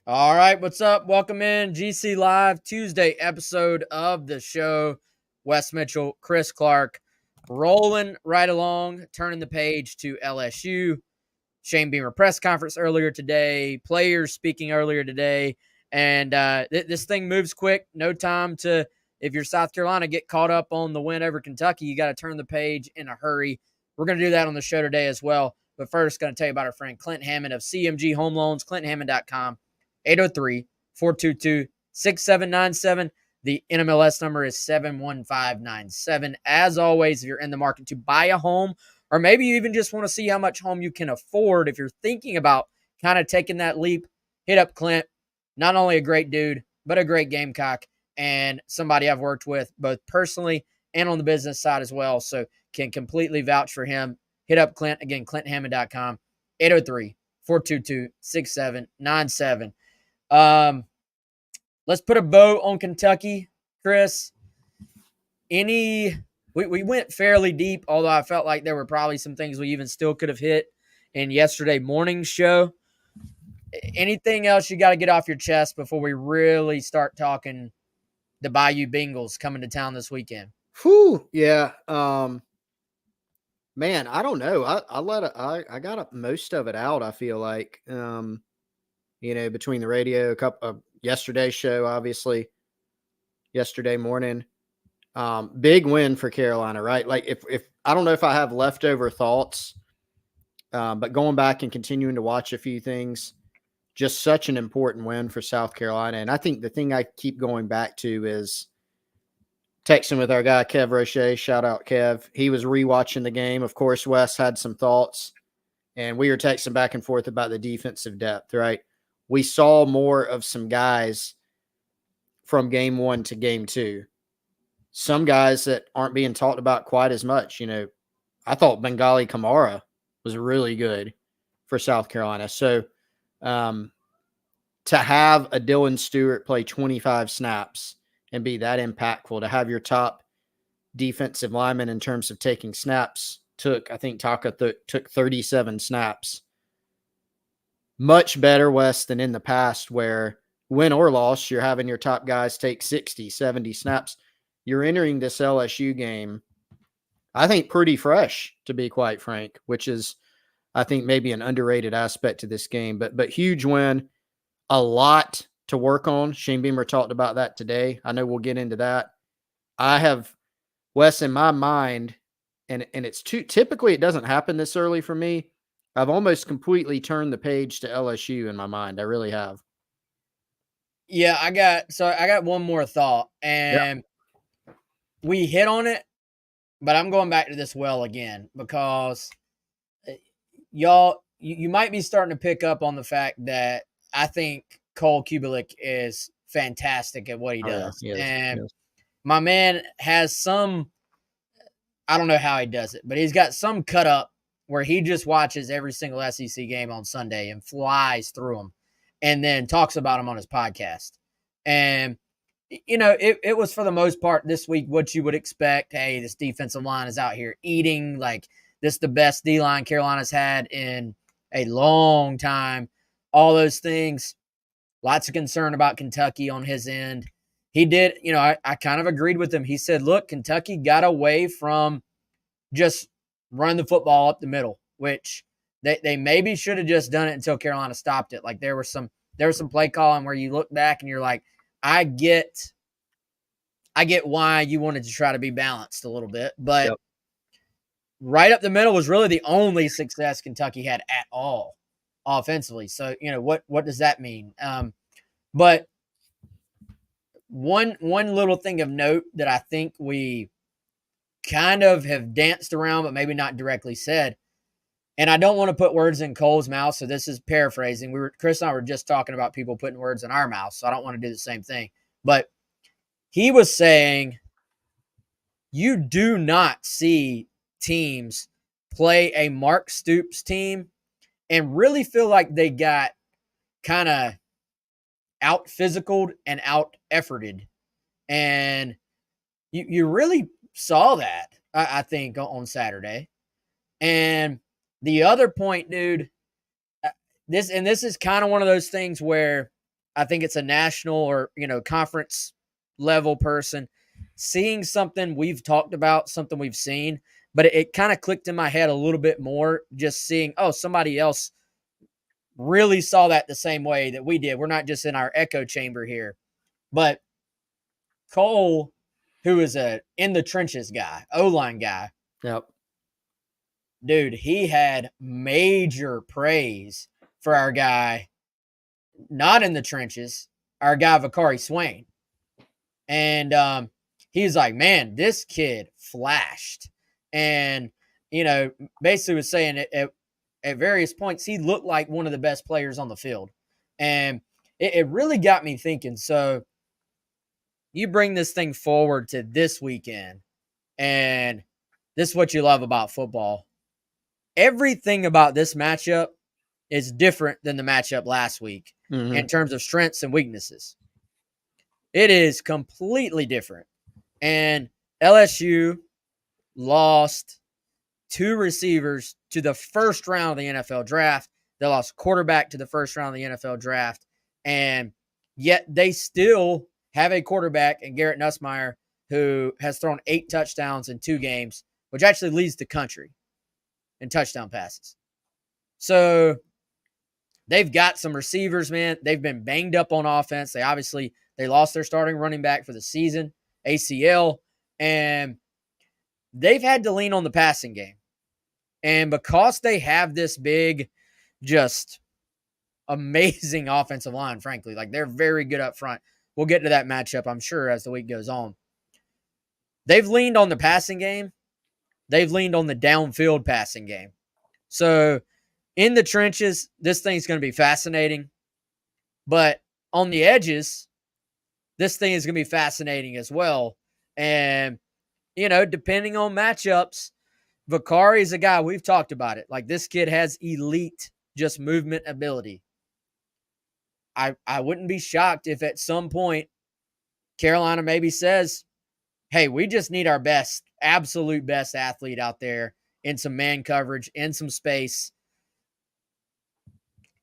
All right, what's up? Welcome in GC Live Tuesday episode of the show. Wes Mitchell, Chris Clark, rolling right along, turning the page to LSU. Shane Beamer press conference earlier today, players speaking earlier today, and this thing moves quick. No time to, if you're South Carolina, get caught up on the win over Kentucky. You got to turn the page in a hurry. We're going to do that on the show today as well. But first, going to tell you about our friend Clint Hammond of CMG Home Loans, ClintHammond.com. 803-422-6797. The NMLS number is 71597. As always, if you're in the market to buy a home, or maybe you even just want to see how much home you can afford, if you're thinking about kind of taking that leap, hit up Clint. Not only a great dude, but a great Gamecock and somebody I've worked with both personally and on the business side as well. So can completely vouch for him. Hit up Clint. Again, ClintHammond.com. 803-422-6797. Let's put a bow on Kentucky, Chris. We went fairly deep, although I felt like there were probably some things we even still could have hit in yesterday morning's show. Anything else you got to get off your chest before we really start talking the Bayou Bengals coming to town this weekend? Whew, yeah. Man, I don't know. I got up most of it out. I feel like, between the radio, a couple of yesterday's show, obviously, yesterday morning. Big win for Carolina, right? Like if I don't know if I have leftover thoughts, but going back and continuing to watch a few things, just such an important win for South Carolina. And I think the thing I keep going back to is texting with our guy, Kev Roche. Shout out, Kev. He was rewatching the game. Of course, Wes had some thoughts, and we were texting back and forth about the defensive depth, right? We saw more of some guys from game one to game two. Some guys that aren't being talked about quite as much. I thought Bengali Kamara was really good for South Carolina. So to have a Dylan Stewart play 25 snaps and be that impactful, to have your top defensive lineman in terms of taking snaps I think Taka took 37 snaps. Much better, Wes, than in the past where win or loss, you're having your top guys take 60, 70 snaps. You're entering this LSU game, I think, pretty fresh, to be quite frank, which is, I think, maybe an underrated aspect to this game. But huge win, a lot to work on. Shane Beamer talked about that today. I know we'll get into that. I have, Wes, in my mind, and it's typically it doesn't happen this early for me. I've almost completely turned the page to LSU in my mind. I really have. Yeah, I got one more thought, and we hit on it, but I'm going back to this well again because y'all, you might be starting to pick up on the fact that I think Cole Kubelik is fantastic at what he does. Yes, And yes. my man has some, I don't know how he does it, but he's got some cut up where he just watches every single SEC game on Sunday and flies through them and then talks about them on his podcast. And, it was for the most part this week what you would expect. Hey, this defensive line is out here eating. Like, this is the best D-line Carolina's had in a long time. All those things. Lots of concern about Kentucky on his end. He did, I kind of agreed with him. He said, look, Kentucky got away from just run the football up the middle, which they maybe should have just done it until Carolina stopped it. Like there was some play calling where you look back and you're like, I get why you wanted to try to be balanced a little bit, but right up the middle was really the only success Kentucky had at all offensively. So, what does that mean? But one little thing of note that I think we kind of have danced around, but maybe not directly said, and I don't want to put words in Cole's mouth, so this is paraphrasing. Chris and I were just talking about people putting words in our mouth, so I don't want to do the same thing. But he was saying you do not see teams play a Mark Stoops team and really feel like they got kind of out physicaled and out efforted. And you really saw that, I think, on Saturday. And the other point, dude, this is kind of one of those things where I think it's a national or, conference level person seeing something we've talked about, something we've seen, but it kind of clicked in my head a little bit more just seeing, somebody else really saw that the same way that we did. We're not just in our echo chamber here. But Cole, who is a in the trenches guy, O-line guy, Yep. dude, he had major praise for our guy not in the trenches, our guy Vakari Swain. And he's like, man, this kid flashed. And, basically was saying at various points, he looked like one of the best players on the field. And it really got me thinking. So you bring this thing forward to this weekend, and this is what you love about football. Everything about this matchup is different than the matchup last week in terms of strengths and weaknesses. It is completely different. And LSU lost 2 receivers to the first round of the NFL draft. They lost quarterback to the first round of the NFL draft. And yet they still have a quarterback in Garrett Nussmeier who has thrown 8 touchdowns in 2 games, which actually leads the country in touchdown passes. So they've got some receivers, man. They've been banged up on offense. They lost their starting running back for the season, ACL, and they've had to lean on the passing game. And because they have this big, just amazing offensive line, frankly, like they're very good up front. We'll get to that matchup, I'm sure, as the week goes on. They've leaned on the passing game. They've leaned on the downfield passing game. So in the trenches, this thing's going to be fascinating. But on the edges, this thing is going to be fascinating as well. And, depending on matchups, Vakari is a guy, we've talked about it. Like, this kid has elite just movement ability. I wouldn't be shocked if at some point Carolina maybe says, hey, we just need our best, absolute best athlete out there in some man coverage, in some space.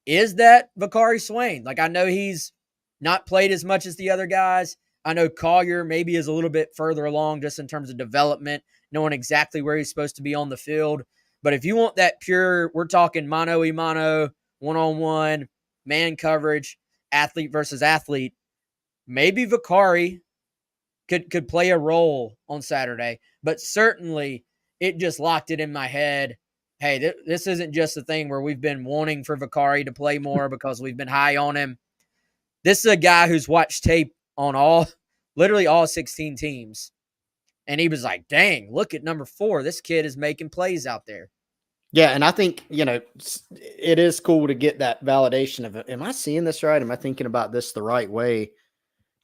Is that Vakari Swain? Like, I know he's not played as much as the other guys. I know Collier maybe is a little bit further along just in terms of development, knowing exactly where he's supposed to be on the field. But if you want that pure, we're talking mano-a-mano, one-on-one, man coverage, athlete versus athlete, maybe Vakari could play a role on Saturday. But certainly it just locked it in my head. Hey, this isn't just a thing where we've been wanting for Vakari to play more because we've been high on him. This is a guy who's watched tape on literally all 16 teams. And he was like, dang, look at number 4. This kid is making plays out there. Yeah, and I think, it is cool to get that validation of, am I seeing this right? Am I thinking about this the right way?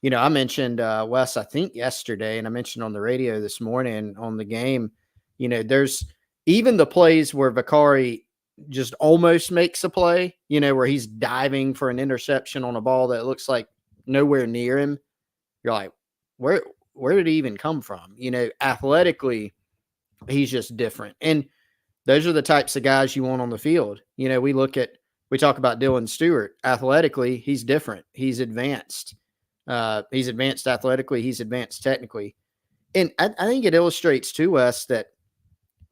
I mentioned Wes, I think yesterday, and I mentioned on the radio this morning on the game, there's even the plays where Vakari just almost makes a play, where he's diving for an interception on a ball that looks like nowhere near him. You're like, where did he even come from? Athletically, he's just different. And those are the types of guys you want on the field. We talk about Dylan Stewart. Athletically, he's different. He's advanced. He's advanced athletically. He's advanced technically. And I think it illustrates to us that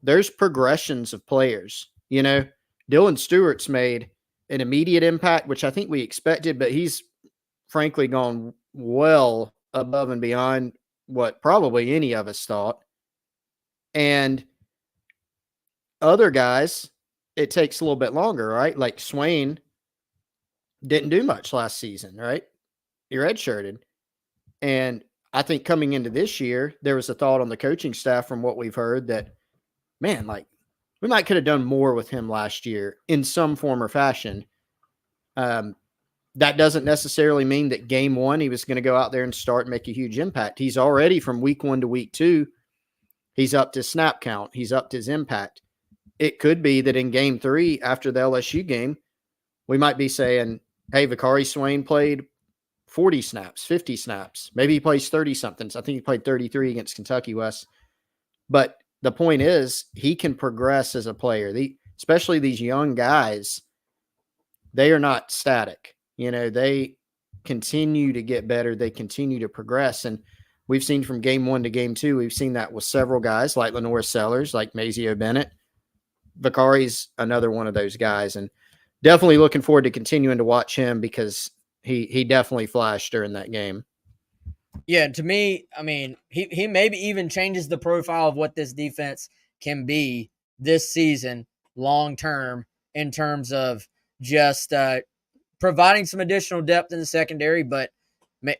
there's progressions of players. Dylan Stewart's made an immediate impact, which I think we expected, but he's frankly gone well above and beyond what probably any of us thought. And other guys, it takes a little bit longer, right? Like Swain didn't do much last season, right? He redshirted. And I think coming into this year, there was a thought on the coaching staff from what we've heard that, man, like we might could have done more with him last year in some form or fashion. That doesn't necessarily mean that game 1, he was going to go out there and start and make a huge impact. He's already from week 1 to week 2, he's upped his snap count. He's upped his impact. It could be that in game 3, after the LSU game, we might be saying, hey, Vakari Swain played 40 snaps, 50 snaps. Maybe he plays 30 somethings. I think he played 33 against Kentucky West. But the point is, he can progress as a player. Especially these young guys, they are not static. They continue to get better. They continue to progress. And we've seen from game 1 to game 2, we've seen that with several guys like Lenore Sellers, like Mazio Bennett. Vicari's another one of those guys. And definitely looking forward to continuing to watch him because he definitely flashed during that game. Yeah, to me, I mean, he maybe even changes the profile of what this defense can be this season long term in terms of just providing some additional depth in the secondary, but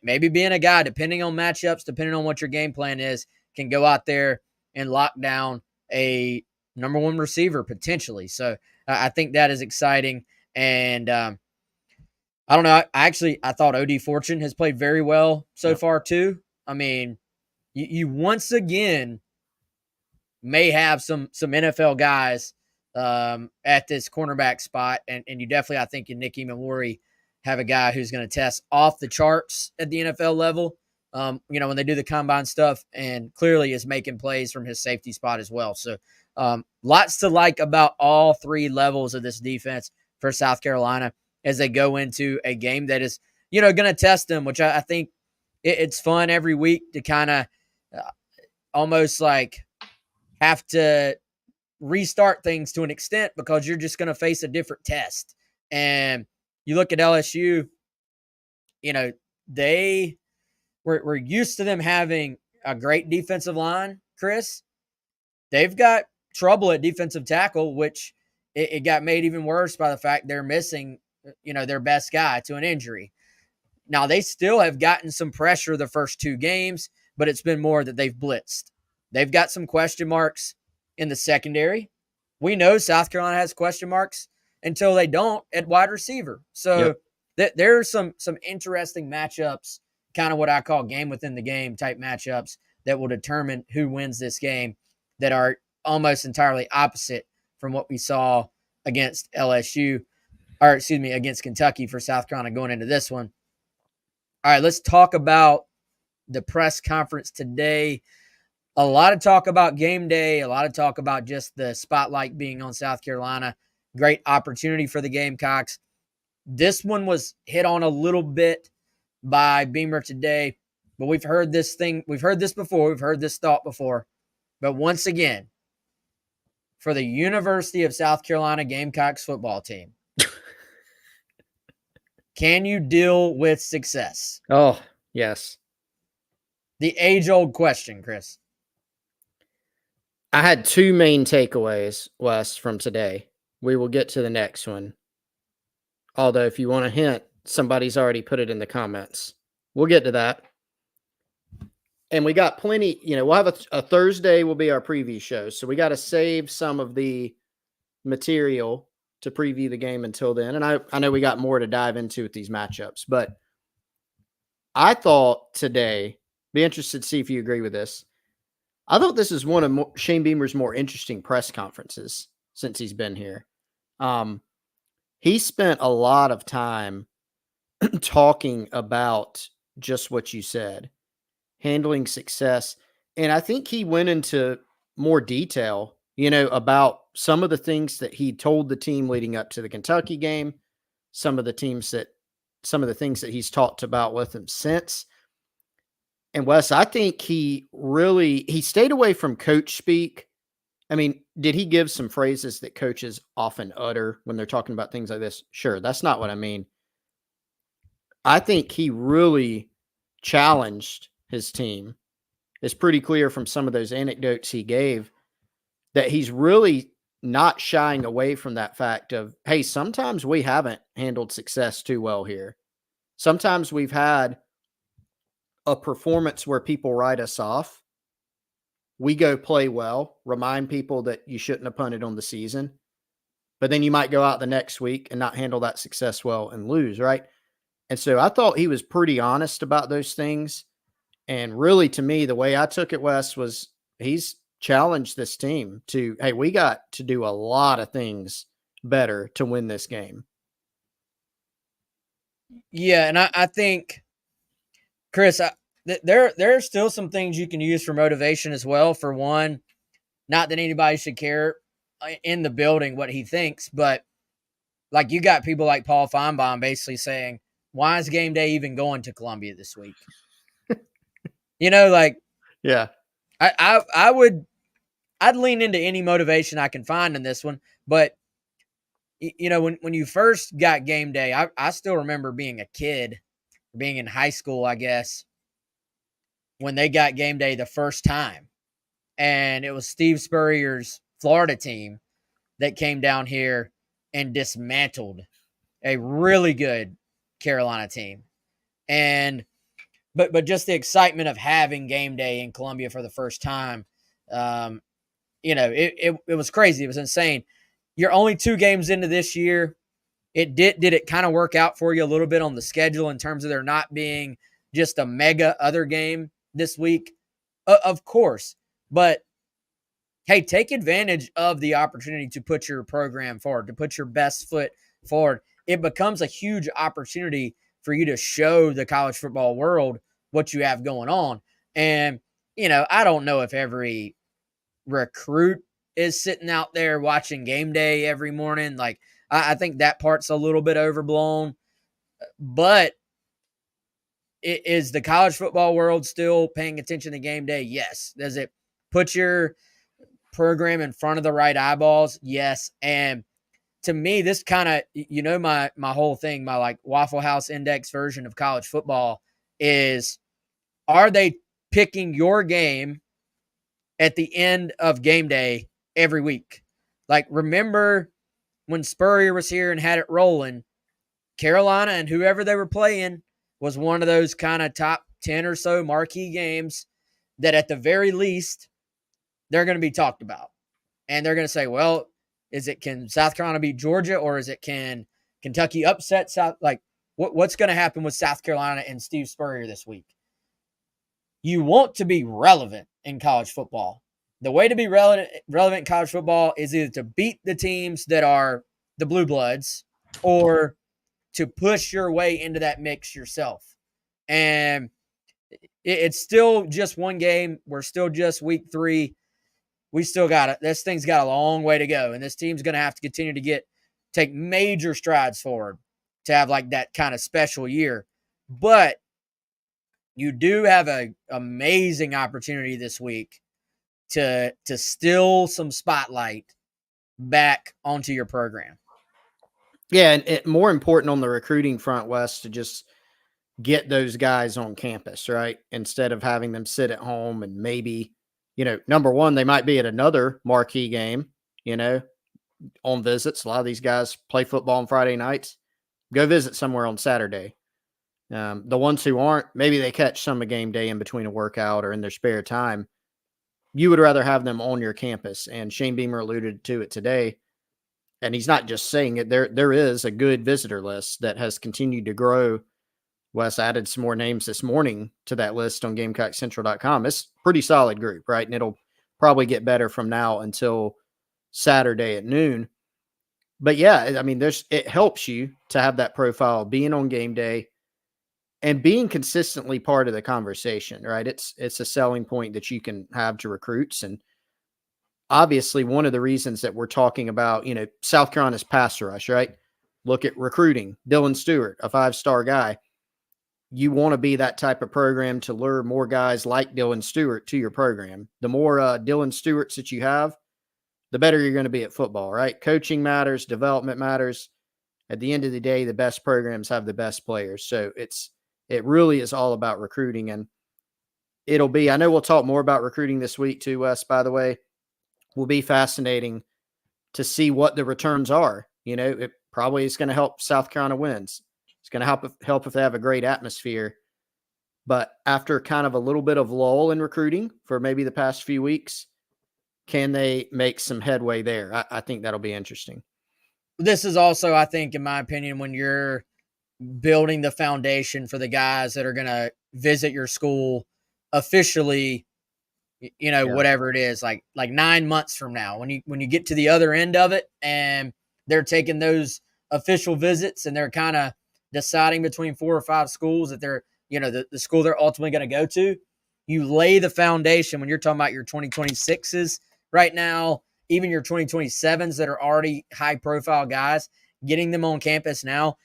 maybe being a guy, depending on matchups, depending on what your game plan is, can go out there and lock down a number one receiver potentially. So I think that is exciting. And I don't know. I thought OD Fortune has played very well so far too. I mean, you once again may have some NFL guys at this cornerback spot, and you definitely, I think, in Nick Emilori have a guy who's going to test off the charts at the NFL level. When they do the combine stuff, and clearly is making plays from his safety spot as well. So, lots to like about all three levels of this defense for South Carolina as they go into a game that is, going to test them, which I think it's fun every week to kind of almost like have to restart things to an extent because you're just going to face a different test. And you look at LSU, we're used to them having a great defensive line, Chris. They've got trouble at defensive tackle, which it got made even worse by the fact they're missing, their best guy to an injury. Now, they still have gotten some pressure the first two games, but it's been more that they've blitzed. They've got some question marks in the secondary. We know South Carolina has question marks until they don't at wide receiver. So there are some interesting matchups, kind of what I call game within the game type matchups that will determine who wins this game that are almost entirely opposite from what we saw against against Kentucky for South Carolina going into this one. All right, let's talk about the press conference today. A lot of talk about game day, a lot of talk about just the spotlight being on South Carolina. Great opportunity for the Gamecocks. This one was hit on a little bit by Beamer today, but we've heard this before, we've heard this thought before. But once again, for the University of South Carolina Gamecocks football team, can you deal with success? Oh, yes. The age-old question, Chris. I had two main takeaways, Wes, from today. We will get to the next one. Although, if you want a hint, somebody's already put it in the comments. We'll get to that. And we got plenty, we'll have a Thursday will be our preview show. So we got to save some of the material to preview the game until then. And I know we got more to dive into with these matchups. But I thought today, be interested to see if you agree with this. I thought this is one of Shane Beamer's more interesting press conferences since he's been here. He spent a lot of time talking about just what you said, handling success. And I think he went into more detail, about some of the things that he told the team leading up to the Kentucky game, some of the things that he's talked about with them since. And Wes, I think he stayed away from coach speak. I mean, did he give some phrases that coaches often utter when they're talking about things like this? Sure, that's not what I mean. I think he really challenged his team. It's pretty clear from some of those anecdotes he gave that he's really not shying away from that fact of, hey, sometimes we haven't handled success too well here. Sometimes we've had a performance where people write us off. We go play well, remind people that you shouldn't have punted on the season, but then you might go out the next week and not handle that success well and lose, right? And so I thought he was pretty honest about those things. And really, to me, the way I took it, Wes, was he's challenged this team to, hey, we got to do a lot of things better to win this game. Yeah, and I think, Chris, there are still some things you can use for motivation as well. For one, not that anybody should care in the building what he thinks, but like you got people like Paul Feinbaum basically saying, why is game day even going to Columbia this week? Like, yeah, I'd lean into any motivation I can find in this one. But, when you first got game day, I still remember being a kid, being in high school, I guess, when they got game day the first time. And it was Steve Spurrier's Florida team that came down here and dismantled a really good Carolina team. And but just the excitement of having game day in Columbia for the first time, it was crazy. It was insane. You're only 2 games into this year. Did it kind of work out for you a little bit on the schedule in terms of there not being just a mega other game this week? Of course. But hey, take advantage of the opportunity to put your program forward, to put your best foot forward. It becomes a huge opportunity for you to show the college football world what you have going on. And, I don't know if every recruit is sitting out there watching game day every morning. Like, I think that part's a little bit overblown. But is the college football world still paying attention to game day? Yes. Does it put your program in front of the right eyeballs? Yes. And to me, this kind of, my whole thing, my like Waffle House Index version of college football is, are they picking your game at the end of game day every week? Like, remember when Spurrier was here and had it rolling, Carolina and whoever they were playing was one of those kind of top 10 or so marquee games that at the very least they're going to be talked about. And they're going to say, well, can South Carolina beat Georgia, or can Kentucky upset South? Like, what's going to happen with South Carolina and Steve Spurrier this week? You want to be relevant in college football. The way to be relevant in college football is either to beat the teams that are the blue bloods or to push your way into that mix yourself. And it's still just one game. We're still just week 3. We still got it. This thing's got a long way to go, and this team's going to have to continue to take major strides forward to have like that kind of special year. But you do have an amazing opportunity this week to steal some spotlight back onto your program. Yeah, and more important on the recruiting front, Wes, to just get those guys on campus, right? Instead of having them sit at home and maybe, number one, they might be at another marquee game, on visits. A lot of these guys play football on Friday nights. Go visit somewhere on Saturday. The ones who aren't, maybe they catch some of game day in between a workout or in their spare time. You would rather have them on your campus. And Shane Beamer alluded to it today. And he's not just saying it. There is a good visitor list that has continued to grow. Wes added some more names this morning to that list on GamecockCentral.com. It's a pretty solid group, right? And it'll probably get better from now until Saturday at noon. But yeah, I mean, it helps you to have that profile being on game day and being consistently part of the conversation, right? It's a selling point that you can have to recruits. And obviously one of the reasons that we're talking about, South Carolina's pass rush, right? Look at recruiting. Dylan Stewart, a 5-star guy. You want to be that type of program to lure more guys like Dylan Stewart to your program. The more Dylan Stewarts that you have, the better you're going to be at football, right? Coaching matters, development matters. At the end of the day, the best programs have the best players. So it really is all about recruiting. And I know we'll talk more about recruiting this week too, Wes, by the way. Will be fascinating to see what the returns are. It probably is going to help South Carolina wins. It's going to help if they have a great atmosphere. But after kind of a little bit of lull in recruiting for maybe the past few weeks, can they make some headway there? I think that'll be interesting. This is also, I think, in my opinion, when you're building the foundation for the guys that are going to visit your school officially, whatever it is, like 9 months from now, when you get to the other end of it and they're taking those official visits and they're kind of deciding between 4 or 5 schools that they're, the school they're ultimately going to go to, you lay the foundation when you're talking about your 2026s right now, even your 2027s that are already high profile guys, getting them on campus now.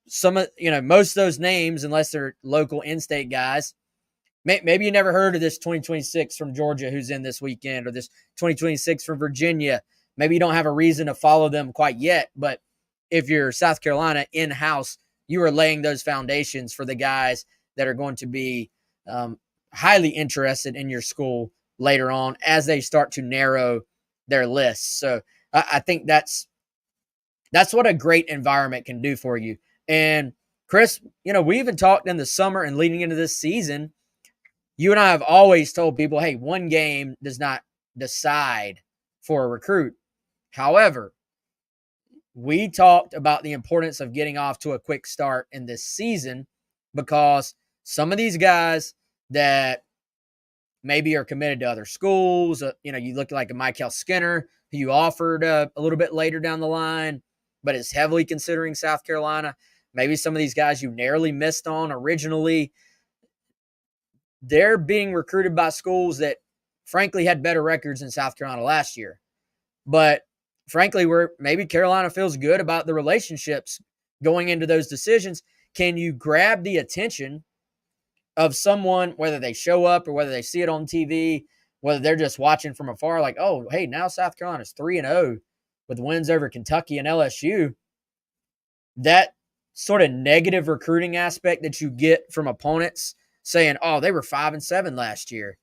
some of, most of those names, unless they're local in-state guys, maybe you never heard of this 2026 from Georgia who's in this weekend, or this 2026 from Virginia. Maybe you don't have a reason to follow them quite yet, but if you're South Carolina in-house, you are laying those foundations for the guys that are going to be highly interested in your school later on as they start to narrow their lists. So I think that's what a great environment can do for you. And Chris, we even talked in the summer and leading into this season. You and I have always told people, hey, one game does not decide for a recruit. However, we talked about the importance of getting off to a quick start in this season, because some of these guys that maybe are committed to other schools, you look like a Michael Skinner, who you offered a little bit later down the line, but is heavily considering South Carolina. Maybe some of these guys you narrowly missed on originally, they're being recruited by schools that frankly had better records than South Carolina last year. But frankly, where maybe Carolina feels good about the relationships going into those decisions, can you grab the attention of someone, whether they show up or whether they see it on TV, whether they're just watching from afar, like, oh, hey, now South Carolina's 3-0 with wins over Kentucky and LSU. That sort of negative recruiting aspect that you get from opponents saying, oh, they were 5-7 last year.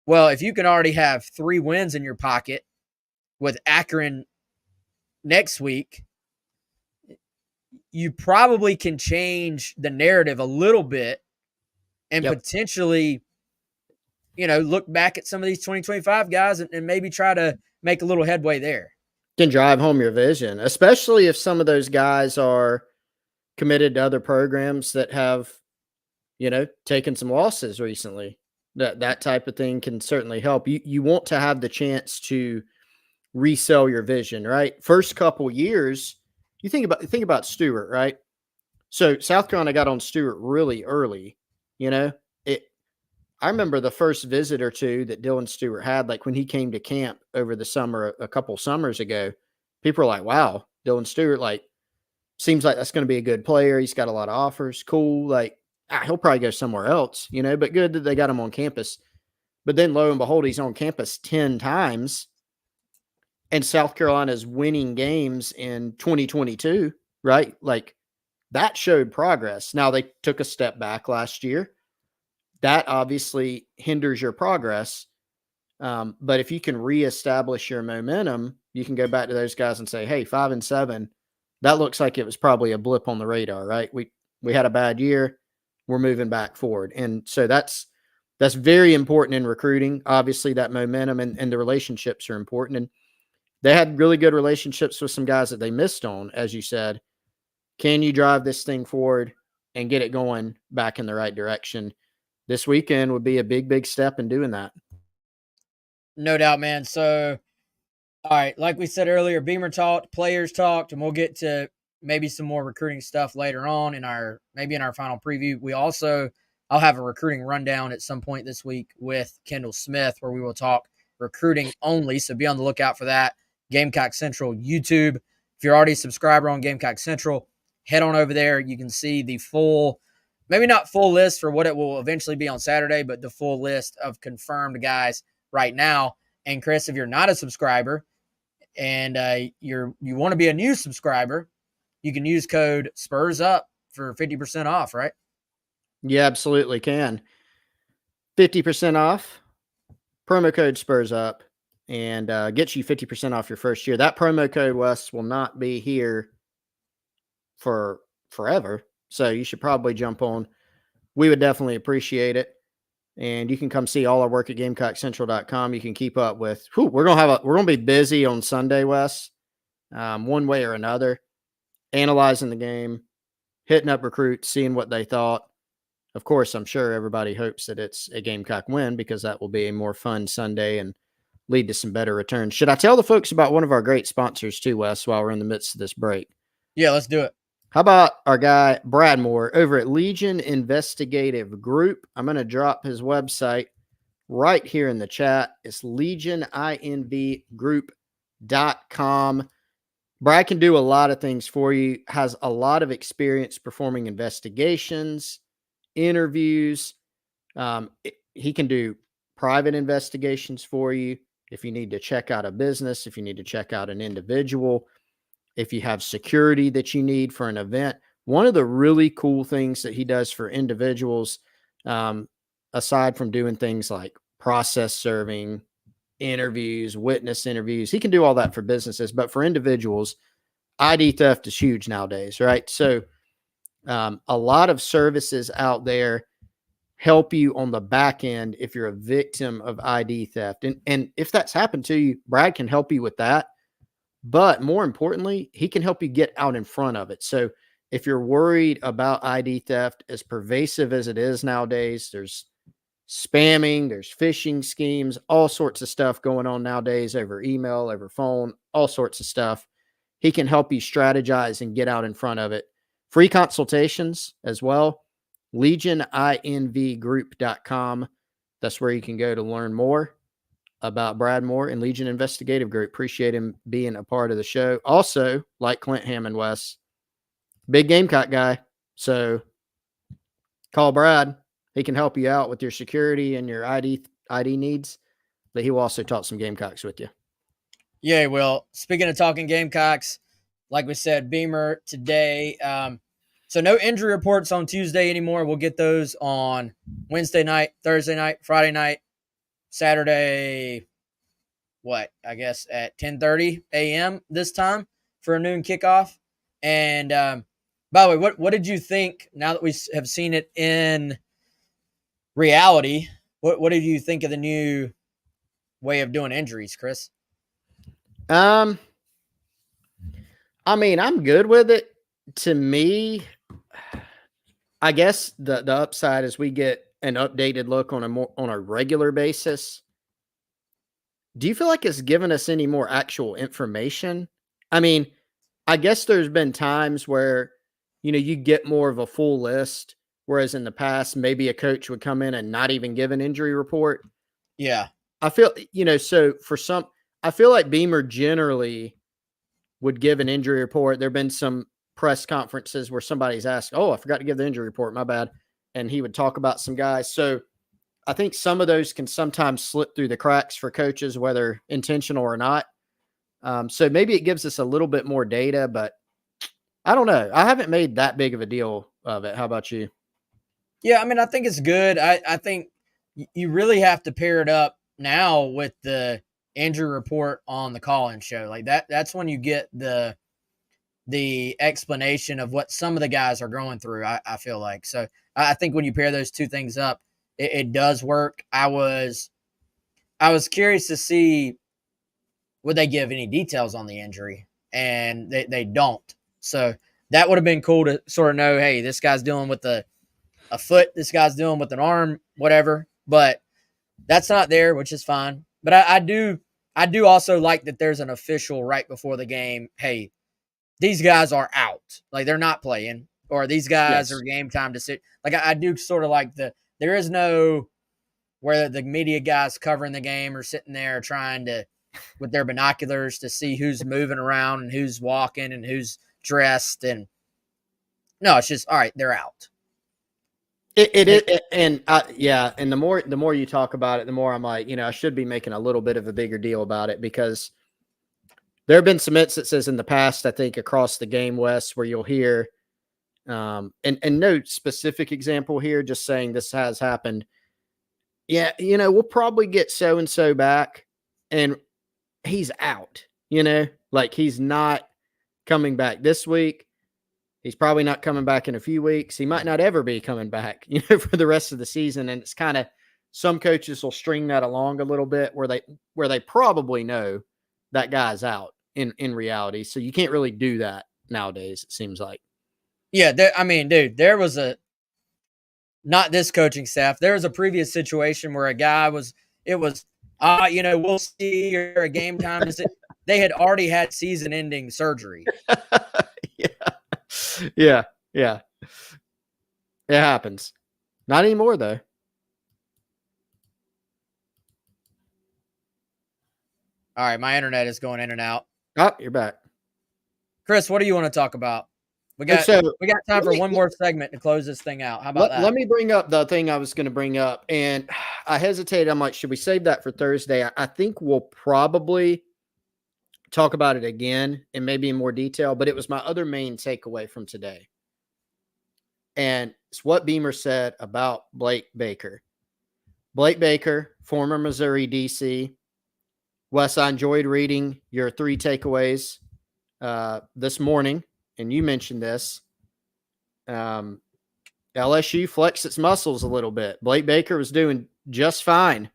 Well, if you can already have 3 wins in your pocket with Akron next week, you probably can change the narrative a little bit and potentially, look back at some of these 2025 guys and maybe try to make a little headway there. Can drive home your vision, especially if some of those guys are committed to other programs that have, taken some losses recently. That type of thing can certainly help. You want to have the chance to resell your vision, right? First couple years, you think about Stewart, right? So South Carolina got on Stewart really early. I remember the first visit or two that Dylan Stewart had, like when he came to camp over the summer, a couple summers ago. People were like, wow, Dylan Stewart, like, seems like that's going to be a good player. He's got a lot of offers. Cool. Like, he'll probably go somewhere else, but good that they got him on campus. But then lo and behold, he's on campus 10 times. And South Carolina's winning games in 2022, right? Like, that showed progress. Now, they took a step back last year. That obviously hinders your progress. But if you can reestablish your momentum, you can go back to those guys and say, hey, 5-7, that looks like it was probably a blip on the radar, right? We had a bad year. We're moving back forward. And so that's very important in recruiting. Obviously, that momentum and the relationships are important. And they had really good relationships with some guys that they missed on, as you said. Can you drive this thing forward and get it going back in the right direction? This weekend would be a big, big step in doing that. No doubt, man. So, all right, like we said earlier, Beamer talked, players talked, and we'll get to maybe some more recruiting stuff later on in our final preview. I'll have a recruiting rundown at some point this week with Kendall Smith, where we will talk recruiting only. So be on the lookout for that. Gamecock Central YouTube. If you're already a subscriber on Gamecock Central, head on over there. You can see the full, maybe not full list for what it will eventually be on Saturday, but the full list of confirmed guys right now. And Chris, if you're not a subscriber and you want to be a new subscriber, you can use code SPURSUP for 50% off, right? You absolutely can. 50% off, promo code SPURSUP, and gets you 50% off your first year. That promo code, Wes, will not be here for forever. So you should probably jump on. We would definitely appreciate it. And you can come see all our work at GamecockCentral.com. You can keep up with. We're gonna be busy on Sunday, Wes, one way or another, analyzing the game, hitting up recruits, seeing what they thought. Of course, I'm sure everybody hopes that it's a Gamecock win, because that will be a more fun Sunday and lead to some better returns. Should I tell the folks about one of our great sponsors too, Wes, while we're in the midst of this break? Yeah, let's do it. How about our guy, Brad Moore, over at Legion Investigative Group? I'm going to drop his website right here in the chat. It's legioninvgroup.com. Brad can do a lot of things for you, has a lot of experience performing investigations, interviews. He can do private investigations for you. If you need to check out a business, if you need to check out an individual, if you have security that you need for an event. One of the really cool things that he does for individuals, um, aside from doing things like process serving, interviews, witness interviews, he can do all that for businesses. But for individuals, ID theft is huge nowadays, right? So a lot of services out there help you on the back end if you're a victim of ID theft. And if that's happened to you, Brad can help you with that. But more importantly, he can help you get out in front of it. So if you're worried about ID theft, as pervasive as it is nowadays, there's spamming, there's phishing schemes, all sorts of stuff going on nowadays over email, over phone, all sorts of stuff. He can help you strategize and get out in front of it. Free consultations as well. LegionINVgroup.com. That's where you can go to learn more about Brad Moore and Legion Investigative Group. Appreciate him being a part of the show. Also, like Clint, Hammond, West, big Gamecock guy. So call Brad. He can help you out with your security and your ID needs, but he will also talk some Gamecocks with you. Yeah, well, speaking of talking Gamecocks, like we said, Beamer today. So no injury reports on Tuesday anymore. We'll get those on Wednesday night, Thursday night, Friday night, Saturday. What, I guess at 10:30 a.m. this time for a noon kickoff. And by the way, what did you think now that we have seen it in reality? What did you think of the new way of doing injuries, Chris? I mean, I'm good with it. To me, I guess the upside is we get an updated look on a regular basis. Do you feel like it's given us any more actual information? I mean, I guess there's been times where, you get more of a full list, whereas in the past, maybe a coach would come in and not even give an injury report. Yeah. I feel, so I feel like Beamer generally would give an injury report. There've been some press conferences where somebody's asked, "Oh, I forgot to give the injury report. My bad." And he would talk about some guys. So I think some of those can sometimes slip through the cracks for coaches, whether intentional or not. So maybe it gives us a little bit more data, but I don't know. I haven't made that big of a deal of it. How about you? Yeah, I mean, I think it's good. I think you really have to pair it up now with the injury report on the call-in show. Like that's when you get the explanation of what some of the guys are going through, I feel like. So I think when you pair those two things up, it does work. I was curious to see would they give any details on the injury, and they don't. So that would have been cool to sort of know, hey, this guy's dealing with a foot, this guy's dealing with an arm, whatever. But that's not there, which is fine. But I do also like that there's an official right before the game. Hey, these guys are out. Like they're not playing, or these guys Yes. are game time to sit. Like I do sort of like there is no where the media guys covering the game are sitting there trying to with their binoculars to see who's moving around and who's walking and who's dressed. And no, it's just all right, they're out. And yeah, and the more you talk about it, the more I'm like, I should be making a little bit of a bigger deal about it, because there have been some instances in the past, I think, across the game, West, where you'll hear, and no specific example here, just saying this has happened. Yeah, we'll probably get so and so back, and he's out. Like he's not coming back this week. He's probably not coming back in a few weeks. He might not ever be coming back, for the rest of the season. And it's kind of, some coaches will string that along a little bit where they probably know that guy's out in reality. So you can't really do that nowadays, it seems like. Yeah, I mean, dude, there was not this coaching staff. There was a previous situation where a guy we'll see or a game time. They had already had season-ending surgery. Yeah. It happens. Not anymore, though. All right, my internet is going in and out. Oh, you're back. Chris, what do you want to talk about? We And got so we got time let for me one more segment to close this thing out. How about let, that? let me bring up the thing I was going to bring up, and I hesitated. I'm like, should we save that for Thursday? I think we'll probably talk about it again and maybe in more detail. But it was my other main takeaway from today, and it's what Beamer said about Blake Baker. Blake Baker, former Missouri DC. Wes, I enjoyed reading your 3 takeaways this morning, and you mentioned this. LSU flexed its muscles a little bit. Blake Baker was doing just fine.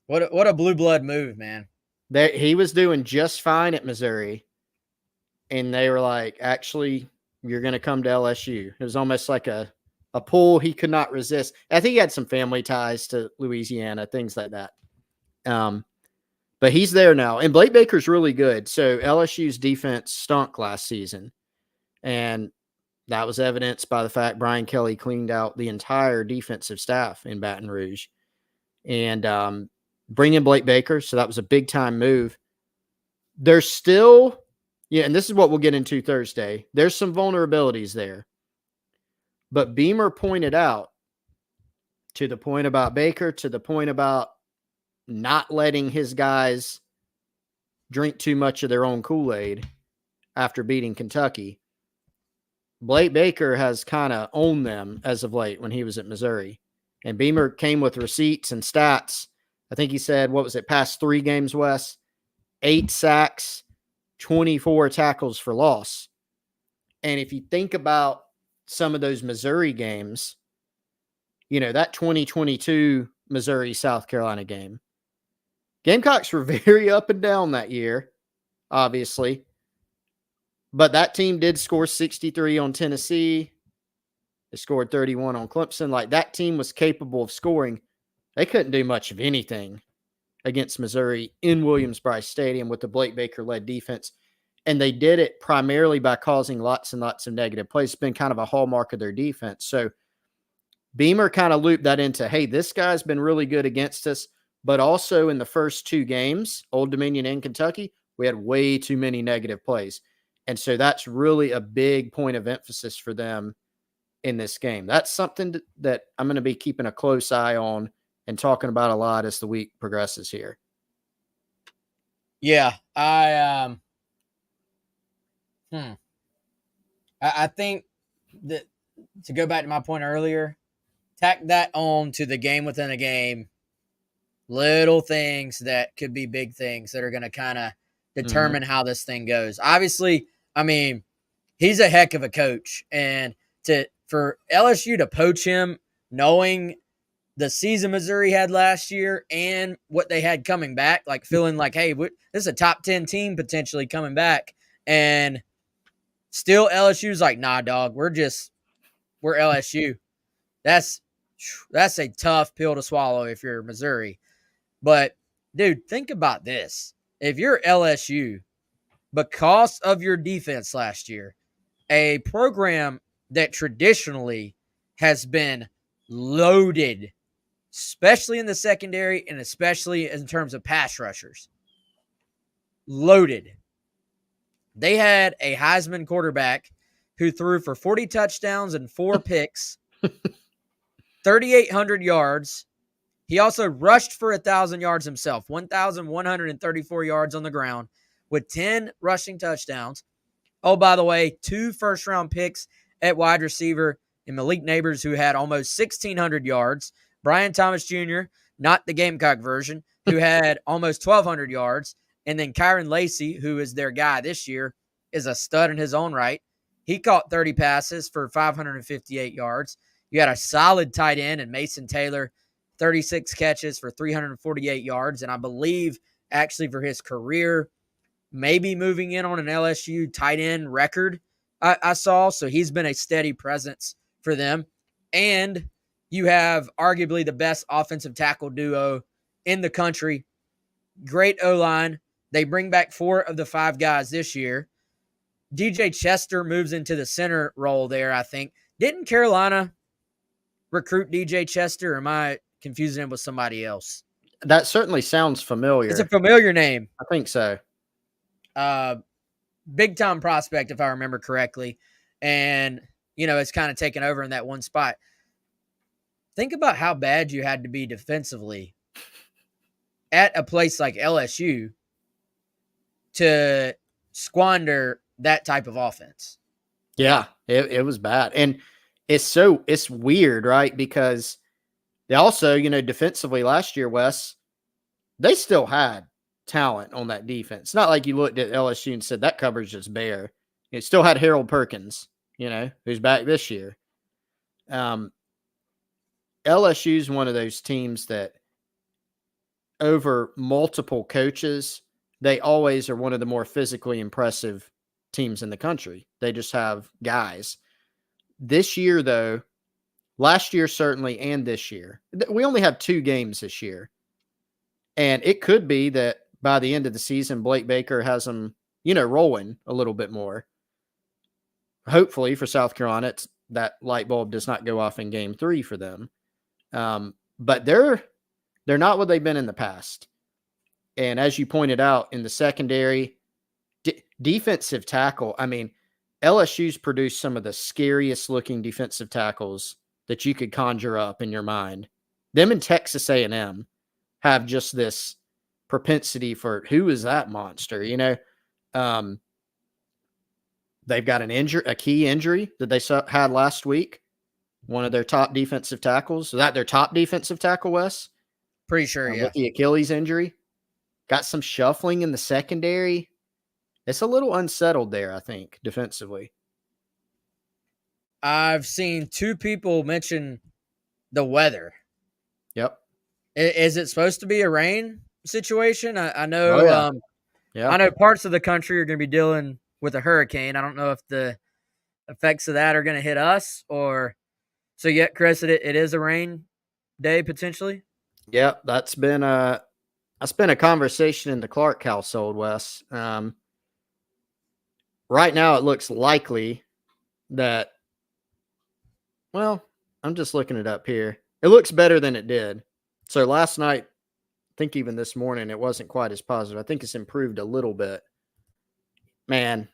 What a blue blood move, man. He was doing just fine at Missouri, and they were like, actually, you're going to come to LSU. It was almost like a pull he could not resist. I think he had some family ties to Louisiana, things like that. But he's there now, and Blake Baker's really good. So LSU's defense stunk last season, and that was evidenced by the fact Brian Kelly cleaned out the entire defensive staff in Baton Rouge. And bring in Blake Baker, so that was a big-time move. There's still, and this is what we'll get into Thursday, there's some vulnerabilities there. But Beamer pointed out, to the point about Baker, to the point about not letting his guys drink too much of their own Kool-Aid after beating Kentucky, Blake Baker has kind of owned them as of late when he was at Missouri. And Beamer came with receipts and stats. I think he said, what was it, past 3 games, Wes? 8 sacks, 24 tackles for loss. And if you think about some of those Missouri games, that 2022 Missouri-South Carolina game, Gamecocks were very up and down that year, obviously. But that team did score 63 on Tennessee. They scored 31 on Clemson. Like, that team was capable of scoring. They couldn't do much of anything against Missouri in Williams-Brice Stadium with the Blake Baker-led defense. And they did it primarily by causing lots and lots of negative plays. It's been kind of a hallmark of their defense. So Beamer kind of looped that into, hey, this guy's been really good against us. But also in the first 2 games, Old Dominion and Kentucky, we had way too many negative plays. And so that's really a big point of emphasis for them in this game. That's something that I'm going to be keeping a close eye on and talking about a lot as the week progresses here. Yeah, I think that, to go back to my point earlier, tack that on to the game within a game. Little things that could be big things that are going to kind of determine how this thing goes. Obviously, I mean, he's a heck of a coach, and for LSU to poach him, knowing the season Missouri had last year and what they had coming back, like feeling like, hey, this is a top 10 team potentially coming back, and still LSU's like, nah, dog, we're LSU. That's a tough pill to swallow if you're Missouri. But, dude, think about this. If you're LSU, because of your defense last year, a program that traditionally has been loaded, especially in the secondary and especially in terms of pass rushers, loaded. They had a Heisman quarterback who threw for 40 touchdowns and 4 picks, 3,800 yards. He also rushed for 1,000 yards himself, 1,134 yards on the ground with 10 rushing touchdowns. Oh, by the way, 2 first-round picks at wide receiver in Malik Neighbors, who had almost 1,600 yards. Brian Thomas Jr., not the Gamecock version, who had almost 1,200 yards. And then Kyron Lacey, who is their guy this year, is a stud in his own right. He caught 30 passes for 558 yards. You had a solid tight end in Mason Taylor, 36 catches for 348 yards. And I believe actually for his career, maybe moving in on an LSU tight end record I saw. So he's been a steady presence for them. And you have arguably the best offensive tackle duo in the country. Great O-line. They bring back 4 of the 5 guys this year. DJ Chester moves into the center role there, I think. Didn't Carolina recruit DJ Chester, or am I confusing him with somebody else? That certainly sounds familiar. It's a familiar name. I think so. big time prospect, if I remember correctly. And, it's kind of taken over in that one spot. Think about how bad you had to be defensively at a place like LSU to squander that type of offense. Yeah, it was bad. And it's weird, right? Because they also, defensively last year, Wes, they still had talent on that defense. It's not like you looked at LSU and said that coverage is bare. It still had Harold Perkins, who's back this year. LSU is one of those teams that over multiple coaches, they always are one of the more physically impressive teams in the country. They just have guys. This year, though, last year certainly, and this year, we only have 2 games this year. And it could be that by the end of the season, Blake Baker has them, rolling a little bit more. Hopefully for South Carolina, that light bulb does not go off in game 3 for them. But they're not what they've been in the past. And as you pointed out in the secondary, defensive tackle, I mean, LSU's produced some of the scariest looking defensive tackles that you could conjure up in your mind. Them and Texas A&M have just this propensity for who is that monster, they've got a key injury that they had last week. One of their top defensive tackles. Is that their top defensive tackle, Wes? Pretty sure, yeah. With the Achilles injury. Got some shuffling in the secondary. It's a little unsettled there, I think, defensively. I've seen 2 people mention the weather. Yep. Is it supposed to be a rain situation? I know. Oh, yeah. I know parts of the country are going to be dealing with a hurricane. I don't know if the effects of that are going to hit us or. So, yeah, Chris, it is a rain day potentially. Yep, that's been a conversation in the Clark household, Wes. Right now, it looks likely that. Well, I'm just looking it up here. It looks better than it did. So last night, I think even this morning, it wasn't quite as positive. I think it's improved a little bit. Man,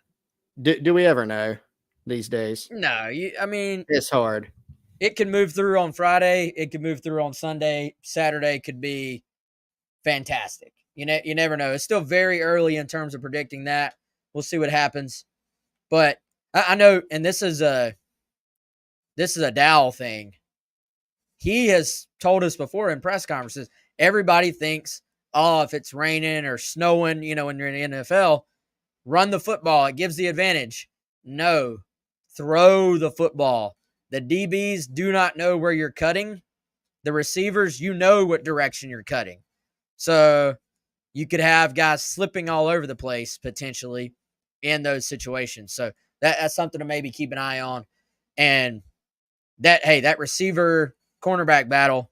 do we ever know these days? No, I mean, it's hard. It can move through on Friday. It can move through on Sunday. Saturday could be fantastic. You never know. It's still very early in terms of predicting that. We'll see what happens. But I know, and this is a Dowell thing. He has told us before in press conferences, everybody thinks, if it's raining or snowing, when you're in the NFL, run the football. It gives the advantage. No, throw the football. The DBs do not know where you're cutting. The receivers, what direction you're cutting. So you could have guys slipping all over the place potentially in those situations. So that's something to maybe keep an eye on. And that receiver cornerback battle,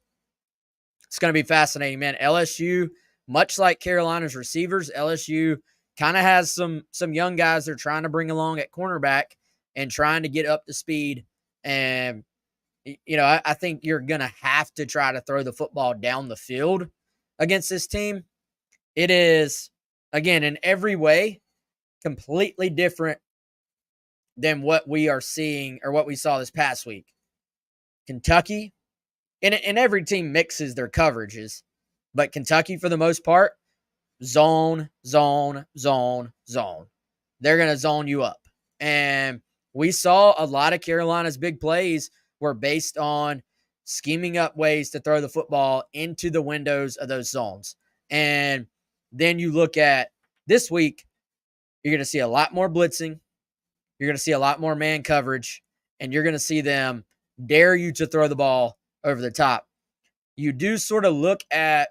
it's going to be fascinating, man. LSU, much like Carolina's receivers, LSU kind of has some young guys they're trying to bring along at cornerback and trying to get up to speed. And, I think you're going to have to try to throw the football down the field against this team. It is, again, in every way, completely different than what we are seeing or what we saw this past week. Kentucky, and every team mixes their coverages, but Kentucky, for the most part, zone, zone, zone, zone. They're going to zone you up. And we saw a lot of Carolina's big plays were based on scheming up ways to throw the football into the windows of those zones. And then you look at this week, you're going to see a lot more blitzing. You're going to see a lot more man coverage, and you're going to see them dare you to throw the ball over the top. You do sort of look at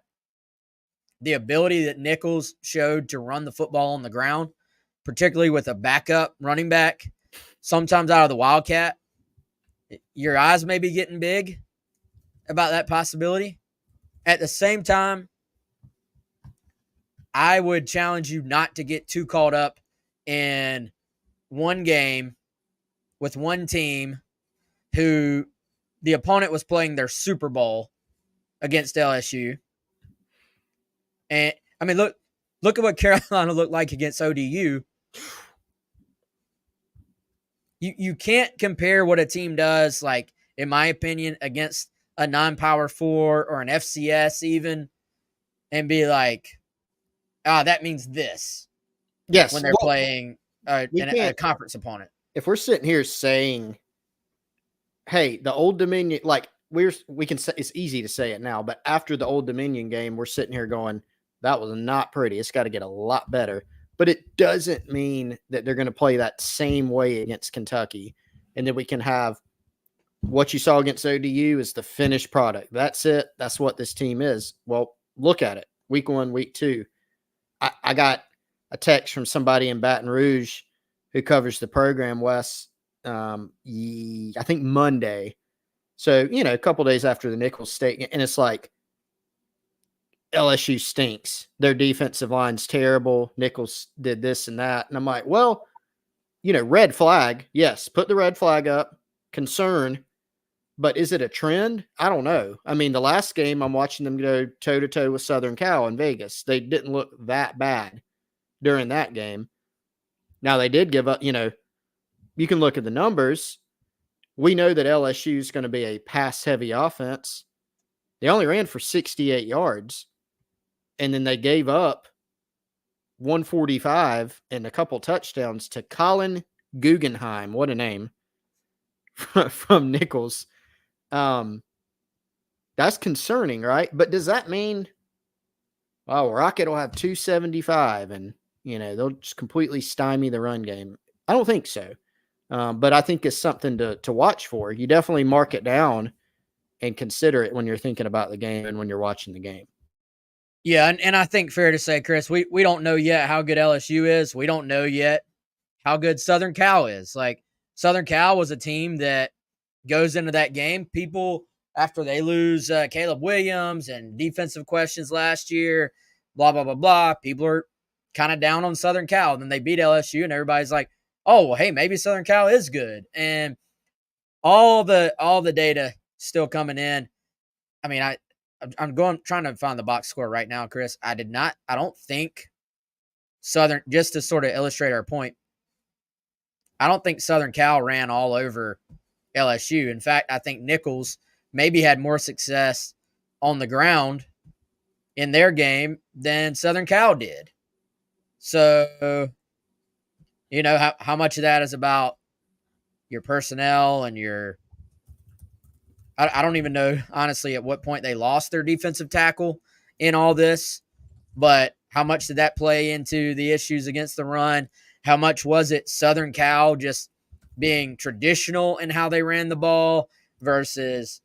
the ability that Nichols showed to run the football on the ground, particularly with a backup running back, sometimes out of the Wildcat. Your eyes may be getting big about that possibility. At the same time, I would challenge you not to get too caught up in one game with one team who the opponent was playing their Super Bowl against LSU. And I mean, look at what Carolina looked like against ODU. you can't compare what a team does, like, in my opinion, against a non-power 4 or an FCS even, and be like, that means this Yes. when they're Well, playing we a can't, conference opponent. if we're sitting here saying, hey, the Old Dominion, like we can say, it's easy to say it now, but after the Old Dominion game, we're sitting here going, that was not pretty. It's got to get a lot better. But it doesn't mean that they're going to play that same way against Kentucky, and that we can have what you saw against ODU is the finished product. That's it. That's what this team is. Well, look at it. Week 1, week 2. I got a text from somebody in Baton Rouge who covers the program, Wes, I think Monday. So, a couple days after the Nicholls State, and it's like, LSU stinks. Their defensive line's terrible. Nicholls did this and that. And I'm like, well, red flag. Yes, put the red flag up. Concern. But is it a trend? I don't know. I mean, the last game, I'm watching them go toe-to-toe with Southern Cal in Vegas. They didn't look that bad during that game. Now, they did give up, you can look at the numbers. We know that LSU is going to be a pass-heavy offense. They only ran for 68 yards, and then they gave up 145 and a couple touchdowns to Colin Guggenheim. What a name. From Nicholls. That's concerning, right? But does that mean, Rocket will have 275 and, they'll just completely stymie the run game? I don't think so. But I think it's something to watch for. You definitely mark it down and consider it when you're thinking about the game and when you're watching the game. Yeah, and I think fair to say, Chris, we don't know yet how good LSU is. We don't know yet how good Southern Cal is. Like, Southern Cal was a team that goes into that game. People, after they lose Caleb Williams and defensive questions last year, blah, blah, blah, blah, people are kind of down on Southern Cal. And then they beat LSU, and everybody's like, oh, well, hey, maybe Southern Cal is good. And all the data still coming in. I mean, I'm trying to find the box score right now, Chris. I don't think Southern, just to sort of illustrate our point, I don't think Southern Cal ran all over LSU. In fact, I think Nicholls maybe had more success on the ground in their game than Southern Cal did. So, how much of that is about your personnel and I don't even know, honestly, at what point they lost their defensive tackle in all this, but how much did that play into the issues against the run? How much was it Southern Cal just being traditional in how they ran the ball versus,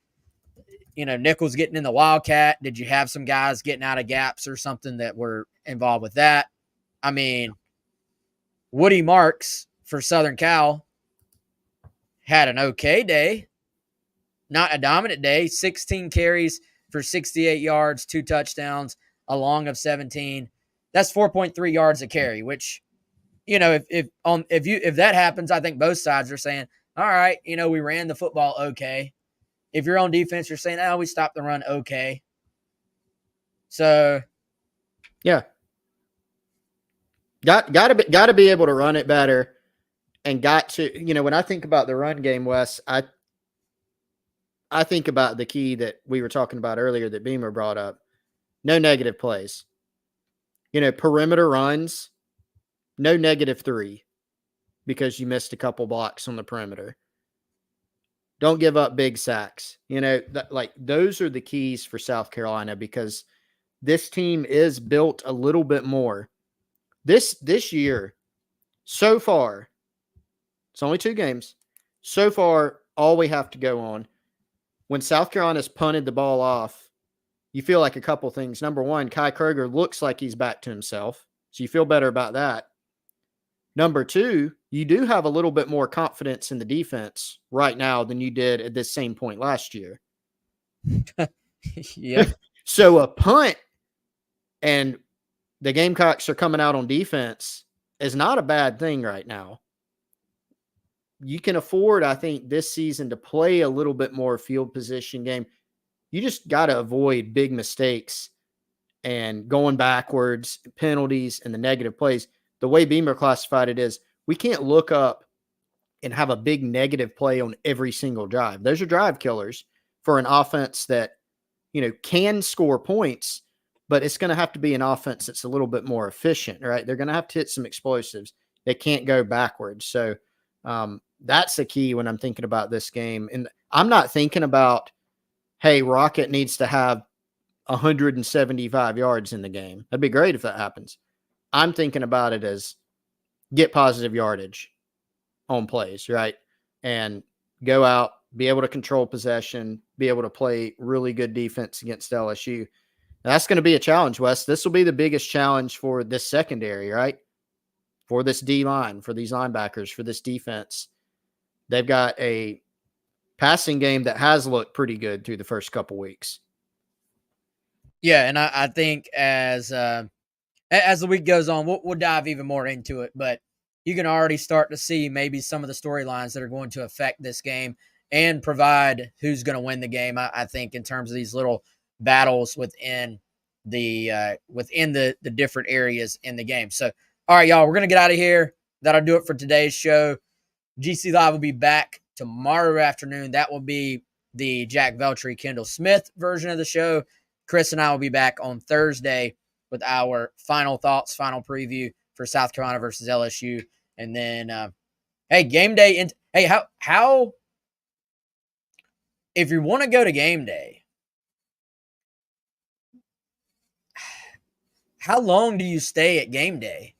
Nicholls getting in the Wildcat? Did you have some guys getting out of gaps or something that were involved with that? I mean, Woody Marks for Southern Cal had an okay day, not a dominant day. 16 carries for 68 yards, 2 touchdowns, a long of 17. That's 4.3 yards a carry, which, if that happens, I think both sides are saying, all right, we ran the football okay. If you're on defense, you're saying, we stopped the run okay. So, yeah, gotta be able to run it better, and got to, when I think about the run game, Wes, I think about the key that we were talking about earlier that Beamer brought up. No negative plays. Perimeter runs, no -3 because you missed a couple blocks on the perimeter. Don't give up big sacks. Those are the keys for South Carolina, because this team is built a little bit more. This year, so far, it's only 2 games. So far, all we have to go on, when South Carolina's punted the ball off, you feel like a couple things. Number one, Kai Kroger looks like he's back to himself, so you feel better about that. Number two, you do have a little bit more confidence in the defense right now than you did at this same point last year. yeah. So a punt and the Gamecocks are coming out on defense is not a bad thing right now. You can afford, I think, this season to play a little bit more field position game. You just got to avoid big mistakes and going backwards, penalties, and the negative plays. The way Beamer classified it is, we can't look up and have a big negative play on every single drive. Those are drive killers for an offense that, can score points, but it's going to have to be an offense that's a little bit more efficient, right? They're going to have to hit some explosives. They can't go backwards. So that's the key when I'm thinking about this game. And I'm not thinking about, hey, Rocket needs to have 175 yards in the game. That'd be great if that happens. I'm thinking about it as get positive yardage on plays, right? And go out, be able to control possession, be able to play really good defense against LSU. That's going to be a challenge, Wes. This will be the biggest challenge for this secondary, right? For this D line, for these linebackers, for this defense. They've got a passing game that has looked pretty good through the first couple weeks. Yeah, and I think as the week goes on, we'll dive even more into it, but you can already start to see maybe some of the storylines that are going to affect this game and provide who's going to win the game. I think in terms of these little battles within the different areas in the game. So, all right, y'all, we're going to get out of here. That'll do it for today's show. GC Live will be back tomorrow afternoon. That will be the Jack Veltri, Kendall Smith version of the show. Chris and I will be back on Thursday with our final thoughts, final preview for South Carolina versus LSU. And then, hey, game day. Hey, how, if you want to go to game day, how long do you stay at game day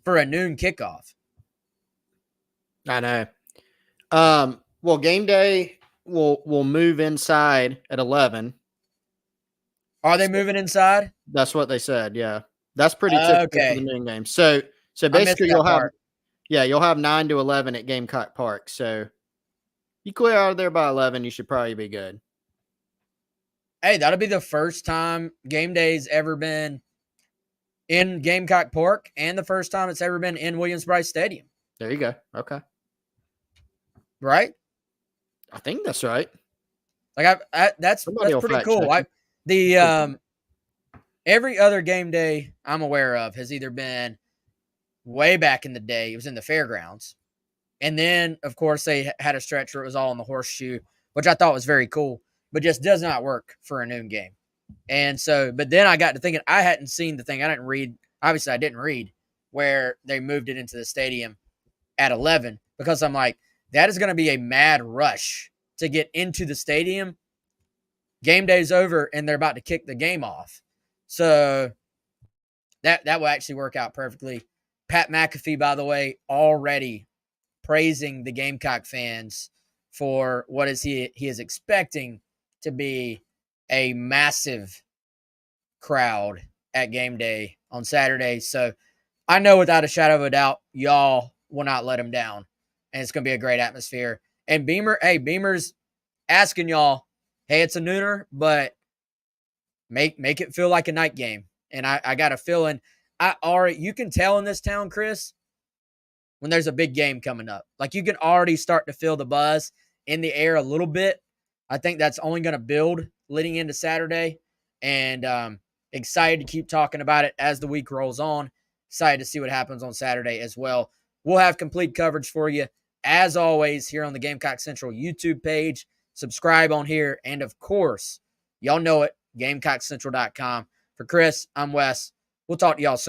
for a noon kickoff? I know. Well, game day will move inside at 11. Are they moving inside? That's what they said. Yeah, that's pretty typical for the noon game. So basically, you'll have 9 to 11 at Gamecock Park. So you clear out of there by 11, you should probably be good. Hey, that'll be the first time game day's ever been in Gamecock Park and the first time it's ever been in Williams-Brice Stadium. There you go. Okay. Right? I think that's right. Like that's pretty cool. Every other game day I'm aware of has either been way back in the day. It was in the fairgrounds. And then, of course, they had a stretch where it was all in the horseshoe, which I thought was very cool, but just does not work for a noon game. And so, but then I got to thinking, I hadn't seen the thing. I didn't read where they moved it into the stadium at 11, because I'm like, that is going to be a mad rush to get into the stadium. Game day's over and they're about to kick the game off. So that will actually work out perfectly. Pat McAfee, by the way, already praising the Gamecock fans for what is he is expecting to be a massive crowd at game day on Saturday. So I know without a shadow of a doubt, y'all will not let him down. And it's going to be a great atmosphere. And Beamer's asking y'all, hey, it's a nooner, but make it feel like a night game. And I got a feeling, you can tell in this town, Chris, when there's a big game coming up. Like, you can already start to feel the buzz in the air a little bit. I think that's only going to build leading into Saturday. And excited to keep talking about it as the week rolls on. Excited to see what happens on Saturday as well. We'll have complete coverage for you, as always, here on the Gamecock Central YouTube page. Subscribe on here. And, of course, y'all know it, GamecockCentral.com. For Chris, I'm Wes. We'll talk to y'all soon.